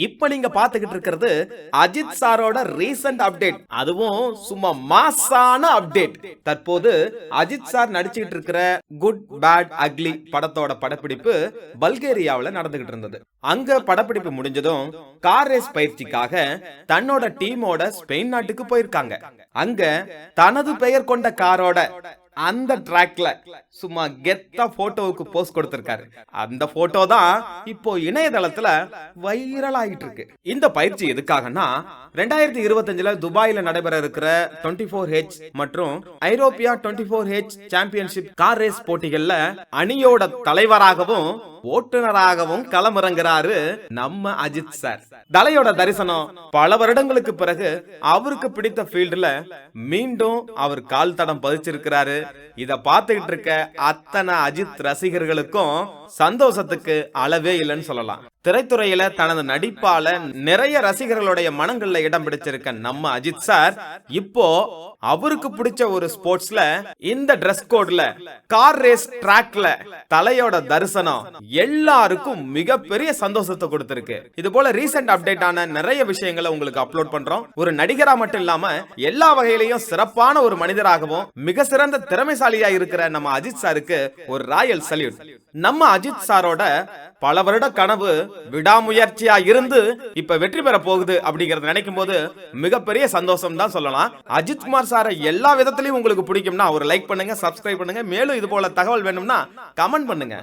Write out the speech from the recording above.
இப்ப நீங்க பாத்துக்கிட்டு இருக்கிறது அஜித் சாரோட ரீசன்ட் அப்டேட், அதுவும் சும்மா மாசான அப்டேட். தற்போது அஜித் சார் நடிச்சுக்கிட்டு இருக்கிற குட் பேட் அக்லி படத்தோட படப்பிடிப்பு பல்கேரியாவுல நடந்துகிட்டு இருந்தது. அங்க படப்பிடிப்பு முடிஞ்சதும் கார் ரேஸ் பயிற்சிக்காக தன்னோட டீமோட ஸ்பெயின் நாட்டுக்கு போயிருக்காங்க. அங்க தனது பெயர் கொண்ட காரோட அந்த ட்ராக்ல சும்மா கெத்தா போட்டோவுக்கு போஸ்ட் கொடுத்திருக்காரு. அந்த போட்டோ தான் இப்போ இணையதளத்துல வைரல் ஆகிட்டு இருக்கு. இந்த பயிற்சி எதுக்காகனா 2025ல துபாயில நடைபெற இருக்கிற 24H மற்றும் ஐரோப்பியா 24H சாம்பியன்ஷிப் கார் ரேஸ் போட்டிகள்ல அணியோட தலைவராகவும் ஓட்டுநராகவும் களமிறங்குறாரு நம்ம அஜித் சார். தலையோட தரிசனம் பல வருடங்களுக்கு பிறகு அவருக்கு பிடித்த ஃபீல்டுல மீண்டும் அவர் கால் தடம் பதிச்சிருக்கிறாரு. இத பார்த்துக்கிட்டு இருக்க அத்தனை அஜித் ரசிகர்களுக்கும் சந்தோஷத்துக்கு அளவே இல்லைன்னு சொல்லலாம். திரைத்துறையில தனது நடிப்பால நிறைய ரசிகர்களுடைய மனங்கள்ல இடம் பிடிச்சிருக்க நம்ம அஜித் சார் இப்போ அவருக்கு பிடிச்ச ஒரு ஸ்போர்ட்ஸ்ல இந்த டிரெஸ் கோட்ல கார் ரேஸ் ட்ராக்ல தலையோட தரிசனம் எல்லாருக்கும் மிகப்பெரிய சந்தோஷத்தை கொடுத்திருக்கு. இது போல ரீசன்ட் அப்டேட் ஆன நிறைய விஷயங்களை உங்களுக்கு அப்லோட் பண்றோம். ஒரு நடிகரா மட்டும் இல்லாம எல்லா வகையிலையும் சிறப்பான ஒரு மனிதராகவும் மிக சிறந்த திறமைசாலியா இருக்கிற நம்ம அஜித் சாருக்கு ஒரு ராயல் சல்யூட். நம்ம அஜித் சாரோட பல வருட கனவு விடாமுயற்சியா இருந்து இப்ப வெற்றி பெற போகுது அப்படிங்கறத நினைக்கும் போது மிகப்பெரிய சந்தோஷம் தான் சொல்லலாம். அஜித் குமார் சாரை எல்லா விதத்திலையும் உங்களுக்கு பிடிக்கும்னா ஒரு லைக் பண்ணுங்க, சப்ஸ்கிரைப் பண்ணுங்க. மேலும் இது போல தகவல் வேணும்னா கமெண்ட் பண்ணுங்க.